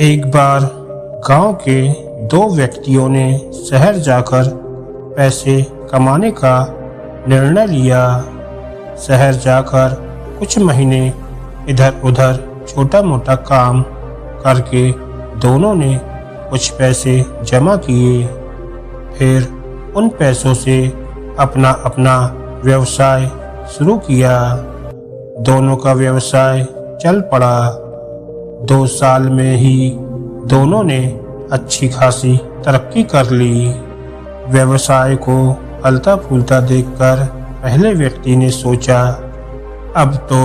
एक बार गांव के दो व्यक्तियों ने शहर जाकर पैसे कमाने का निर्णय लिया। शहर जाकर कुछ महीने इधर उधर छोटा मोटा काम करके दोनों ने कुछ पैसे जमा किए। फिर उन पैसों से अपना अपना व्यवसाय शुरू किया। दोनों का व्यवसाय चल पड़ा। 2 साल में ही दोनों ने अच्छी खासी तरक्की कर ली। व्यवसाय को फलता फूलता देखकर पहले व्यक्ति ने सोचा, अब तो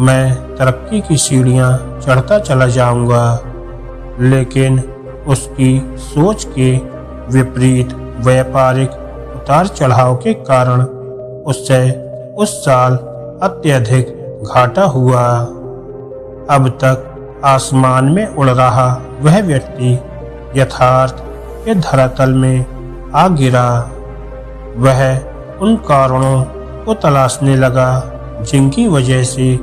मैं तरक्की की सीढ़ियां चढ़ता चला जाऊंगा। लेकिन उसकी सोच के विपरीत व्यापारिक उतार चढ़ाव के कारण उससे उस साल अत्यधिक घाटा हुआ। अब तक आसमान में उड़ रहा वह व्यक्ति यथार्थ के धरातल में आ गिरा। वह उन कारणों को तलाशने लगा जिनकी वजह से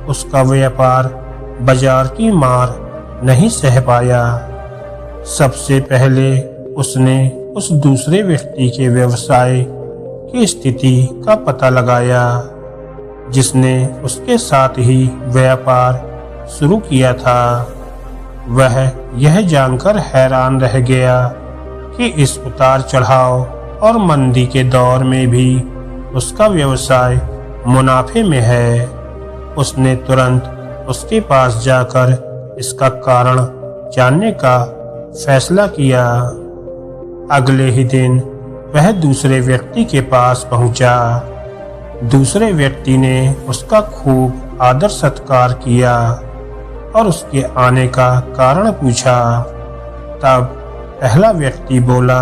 उसका व्यापार बाजार की मार नहीं सह पाया। सबसे पहले उसने उस दूसरे व्यक्ति के व्यवसाय की स्थिति का पता लगाया जिसने उसके साथ ही व्यापार शुरू किया था। वह यह जानकर हैरान रह गया कि इस उतार चढ़ाव और मंदी के दौर में भी उसका व्यवसाय मुनाफे में है। उसने तुरंत उसके पास जाकर इसका कारण जानने का फैसला किया। अगले ही दिन वह दूसरे व्यक्ति के पास पहुंचा। दूसरे व्यक्ति ने उसका खूब आदर सत्कार किया और उसके आने का कारण पूछा। तब पहला व्यक्ति बोला,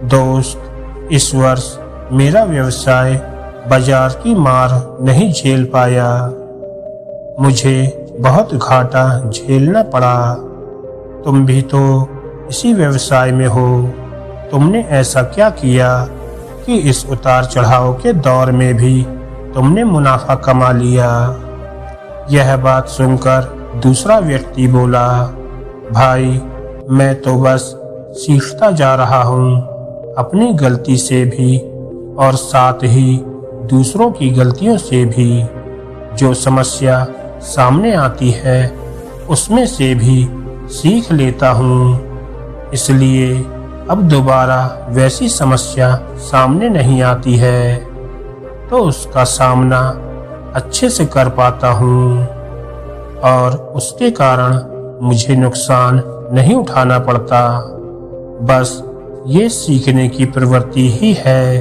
दोस्त, इस वर्ष मेरा व्यवसाय बाजार की मार नहीं झेल पाया। मुझे बहुत घाटा झेलना पड़ा। तुम भी तो इसी व्यवसाय में हो। तुमने ऐसा क्या किया कि इस उतार चढ़ाव के दौर में भी तुमने मुनाफा कमा लिया? यह बात सुनकर दूसरा व्यक्ति बोला, भाई, मैं तो बस सीखता जा रहा हूँ, अपनी गलती से भी और साथ ही दूसरों की गलतियों से भी। जो समस्या सामने आती है उसमें से भी सीख लेता हूँ, इसलिए अब दोबारा वैसी समस्या सामने नहीं आती है तो उसका सामना अच्छे से कर पाता हूँ और उसके कारण मुझे नुकसान नहीं उठाना पड़ता। बस ये सीखने की प्रवृत्ति ही है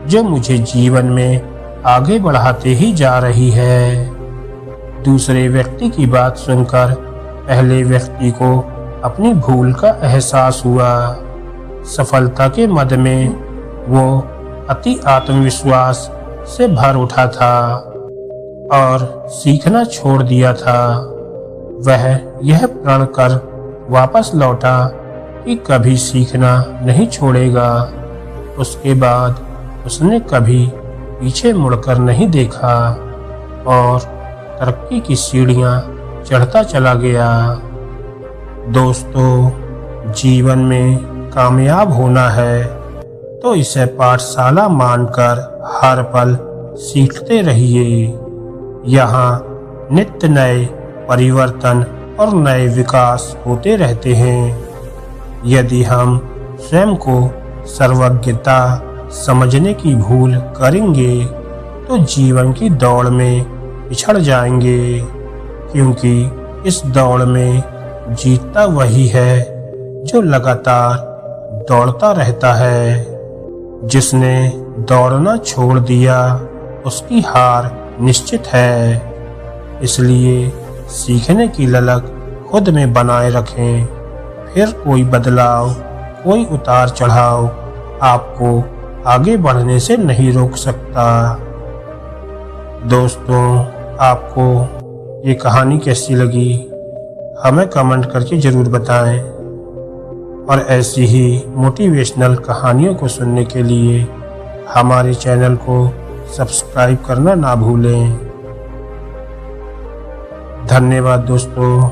जो मुझे जीवन में आगे बढ़ाते ही जा रही है। दूसरे व्यक्ति की बात सुनकर पहले व्यक्ति को अपनी भूल का एहसास हुआ। सफलता के मद में वो अति आत्मविश्वास से भर उठा था और सीखना छोड़ दिया था। वह यह प्रण कर वापस लौटा कि कभी सीखना नहीं छोड़ेगा। उसके बाद उसने कभी पीछे मुड़कर नहीं देखा और तरक्की की सीढ़ियां चढ़ता चला गया। दोस्तों, जीवन में कामयाब होना है तो इसे पाठशाला मानकर हर पल सीखते रहिए। यहाँ नित्य नए परिवर्तन और नए विकास होते रहते हैं। यदि हम स्वयं को सर्वज्ञता समझने की भूल करेंगे तो जीवन की दौड़ में पिछड़ जाएंगे, क्योंकि इस दौड़ में जीतता वही है जो लगातार दौड़ता रहता है। जिसने दौड़ना छोड़ दिया उसकी हार निश्चित है। इसलिए सीखने की ललक खुद में बनाए रखें, फिर कोई बदलाव, कोई उतार चढ़ाव आपको आगे बढ़ने से नहीं रोक सकता। दोस्तों, आपको ये कहानी कैसी लगी हमें कमेंट करके ज़रूर बताएं और ऐसी ही मोटिवेशनल कहानियों को सुनने के लिए हमारे चैनल को सब्सक्राइब करना ना भूलें। धन्यवाद दोस्तों।